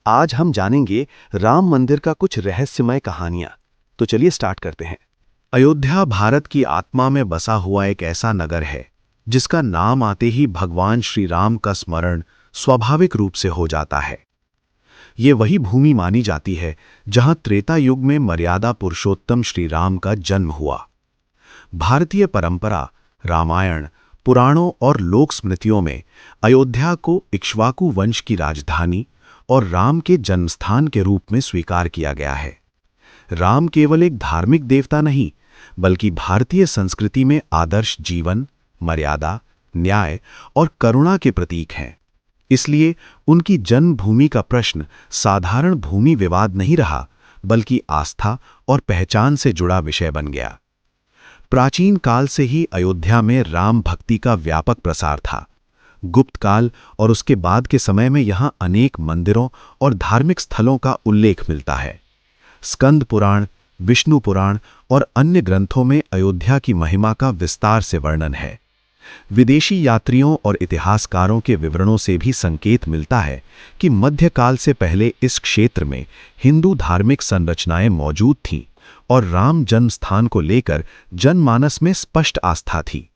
आज हम जानेंगे राम मंदिर का कुछ रहस्यमय कहानियां। तो चलिए स्टार्ट करते हैं। अयोध्या भारत की आत्मा में बसा हुआ एक ऐसा नगर है जिसका नाम आते ही भगवान श्री राम का स्मरण स्वाभाविक रूप से हो जाता है। ये वही भूमि मानी जाती है जहां त्रेता युग में मर्यादा पुरुषोत्तम श्री राम का जन्म हुआ। भारतीय परंपरा, रामायण, पुराणों और लोक स्मृतियों में अयोध्या को इक्ष्वाकु वंश की राजधानी और राम के जन्मस्थान के रूप में स्वीकार किया गया है। राम केवल एक धार्मिक देवता नहीं, बल्कि भारतीय संस्कृति में आदर्श जीवन, मर्यादा, न्याय और करुणा के प्रतीक हैं। इसलिए उनकी जन्मभूमि का प्रश्न साधारण भूमि विवाद नहीं रहा, बल्कि आस्था और पहचान से जुड़ा विषय बन गया। प्राचीन काल से ही अयोध्या में राम भक्ति का व्यापक प्रसार था। गुप्त काल और उसके बाद के समय में यहाँ अनेक मंदिरों और धार्मिक स्थलों का उल्लेख मिलता है। स्कंद पुराण, विष्णु पुराण और अन्य ग्रंथों में अयोध्या की महिमा का विस्तार से वर्णन है। विदेशी यात्रियों और इतिहासकारों के विवरणों से भी संकेत मिलता है कि मध्यकाल से पहले इस क्षेत्र में हिंदू धार्मिक संरचनाएं मौजूद थीं और राम जन्म स्थान को लेकर जनमानस में स्पष्ट आस्था थी।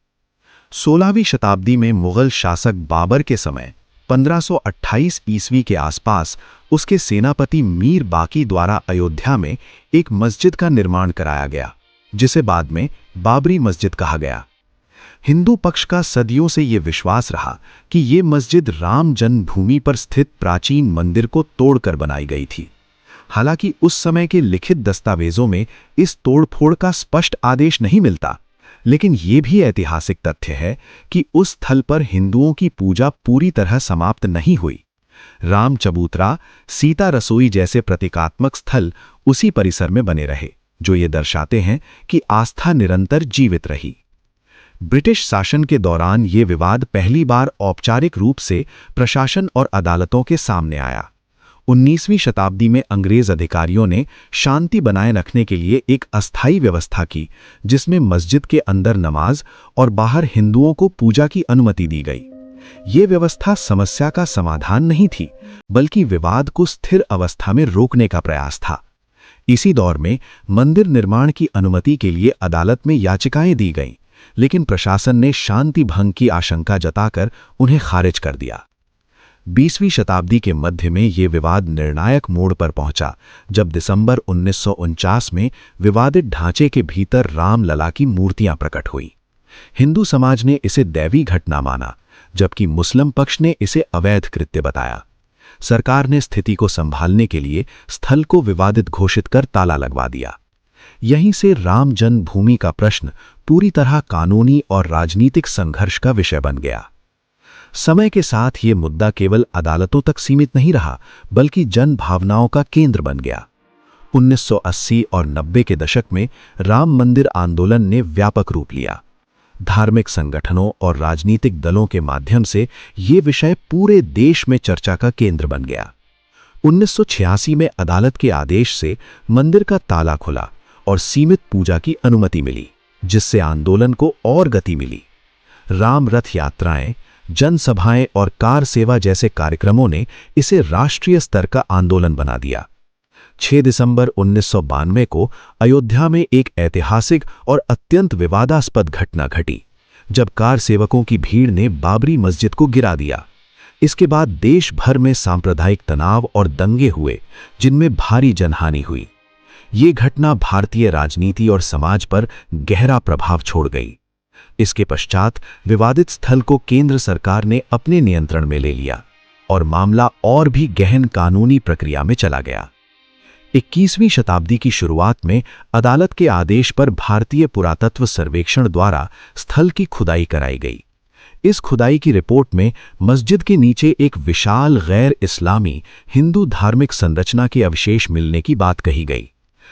16वीं शताब्दी में मुगल शासक बाबर के समय 1528 ईस्वी के आसपास उसके सेनापति मीर बाकी द्वारा अयोध्या में एक मस्जिद का निर्माण कराया गया, जिसे बाद में बाबरी मस्जिद कहा गया। हिंदू पक्ष का सदियों से ये विश्वास रहा कि ये मस्जिद राम जन्मभूमि पर स्थित प्राचीन मंदिर को तोड़कर बनाई गई थी। हालांकि उस समय के लिखित दस्तावेजों में इस तोड़फोड़ का स्पष्ट आदेश नहीं मिलता, लेकिन ये भी ऐतिहासिक तथ्य है कि उस स्थल पर हिंदुओं की पूजा पूरी तरह समाप्त नहीं हुई। राम चबूतरा, सीता रसोई जैसे प्रतीकात्मक स्थल उसी परिसर में बने रहे, जो ये दर्शाते हैं कि आस्था निरंतर जीवित रही। ब्रिटिश शासन के दौरान ये विवाद पहली बार औपचारिक रूप से प्रशासन और अदालतों के सामने आया। 19वीं शताब्दी में अंग्रेज अधिकारियों ने शांति बनाए रखने के लिए एक अस्थायी व्यवस्था की, जिसमें मस्जिद के अंदर नमाज और बाहर हिंदुओं को पूजा की अनुमति दी गई। ये व्यवस्था समस्या का समाधान नहीं थी, बल्कि विवाद को स्थिर अवस्था में रोकने का प्रयास था। इसी दौर में मंदिर निर्माण की अनुमति के लिए अदालत में याचिकाएं दी गईं, लेकिन प्रशासन ने शांति भंग की आशंका जताकर उन्हें खारिज कर दिया। 20वीं शताब्दी के मध्य में ये विवाद निर्णायक मोड़ पर पहुंचा, जब दिसंबर 1949 में विवादित ढांचे के भीतर रामलला की मूर्तियां प्रकट हुई। हिंदू समाज ने इसे दैवी घटना माना, जबकि मुस्लिम पक्ष ने इसे अवैध कृत्य बताया। सरकार ने स्थिति को संभालने के लिए स्थल को विवादित घोषित कर ताला लगवा दिया। यहीं से राम जन्मभूमि का प्रश्न पूरी तरह कानूनी और राजनीतिक संघर्ष का विषय बन गया। समय के साथ ये मुद्दा केवल अदालतों तक सीमित नहीं रहा, बल्कि जन भावनाओं का केंद्र बन गया। 1980 और 90 के दशक में राम मंदिर आंदोलन ने व्यापक रूप लिया। धार्मिक संगठनों और राजनीतिक दलों के माध्यम से ये विषय पूरे देश में चर्चा का केंद्र बन गया। 1986 में अदालत के आदेश से मंदिर का ताला खुला और सीमित पूजा की अनुमति मिली, जिससे आंदोलन को और गति मिली। राम रथ यात्राएं, जनसभाएं और कार सेवा जैसे कार्यक्रमों ने इसे राष्ट्रीय स्तर का आंदोलन बना दिया। 6 दिसंबर 1992 को अयोध्या में एक ऐतिहासिक और अत्यंत विवादास्पद घटना घटी, जब कार सेवकों की भीड़ ने बाबरी मस्जिद को गिरा दिया। इसके बाद देश भर में सांप्रदायिक तनाव और दंगे हुए, जिनमें भारी जनहानि हुई। ये घटना भारतीय राजनीति और समाज पर गहरा प्रभाव छोड़ गई। इसके पश्चात विवादित स्थल को केंद्र सरकार ने अपने नियंत्रण में ले लिया और मामला और भी गहन कानूनी प्रक्रिया में चला गया। 21वीं शताब्दी की शुरुआत में अदालत के आदेश पर भारतीय पुरातत्व सर्वेक्षण द्वारा स्थल की खुदाई कराई गई। इस खुदाई की रिपोर्ट में मस्जिद के नीचे एक विशाल गैर इस्लामी हिंदू धार्मिक संरचना के अवशेष मिलने की बात कही गई।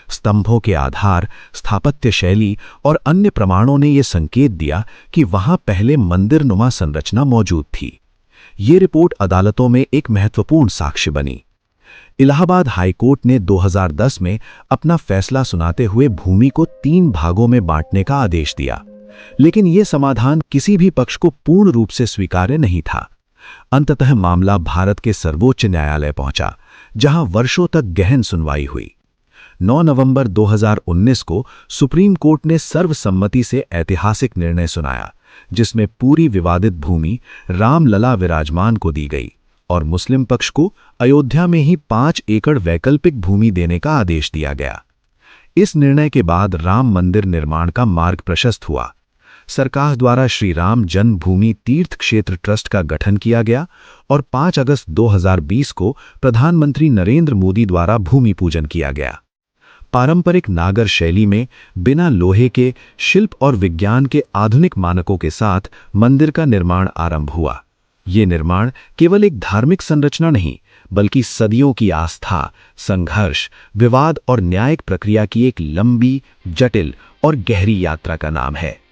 स्तंभों के आधार, स्थापत्य शैली और अन्य प्रमाणों ने यह संकेत दिया कि वहां पहले मंदिरनुमा संरचना मौजूद थी। ये रिपोर्ट अदालतों में एक महत्वपूर्ण साक्ष्य बनी। इलाहाबाद हाईकोर्ट ने 2010 में अपना फैसला सुनाते हुए भूमि को 3 भागों में बांटने का आदेश दिया, लेकिन यह समाधान किसी भी पक्ष को पूर्ण रूप से स्वीकार्य नहीं था। अंततः मामला भारत के सर्वोच्च न्यायालय पहुंचा, जहां वर्षों तक गहन सुनवाई हुई। 9 नवंबर 2019 को सुप्रीम कोर्ट ने सर्वसम्मति से ऐतिहासिक निर्णय सुनाया, जिसमें पूरी विवादित भूमि रामलला विराजमान को दी गई और मुस्लिम पक्ष को अयोध्या में ही 5 एकड़ वैकल्पिक भूमि देने का आदेश दिया गया। इस निर्णय के बाद राम मंदिर निर्माण का मार्ग प्रशस्त हुआ। सरकार द्वारा श्री राम जन्मभूमि तीर्थ क्षेत्र ट्रस्ट का गठन किया गया और 5 अगस्त 2020 को प्रधानमंत्री नरेंद्र मोदी द्वारा भूमि पूजन किया गया। पारंपरिक नागर शैली में बिना लोहे के शिल्प और विज्ञान के आधुनिक मानकों के साथ मंदिर का निर्माण आरंभ हुआ। ये निर्माण केवल एक धार्मिक संरचना नहीं, बल्कि सदियों की आस्था, संघर्ष, विवाद और न्यायिक प्रक्रिया की एक लंबी, जटिल और गहरी यात्रा का नाम है।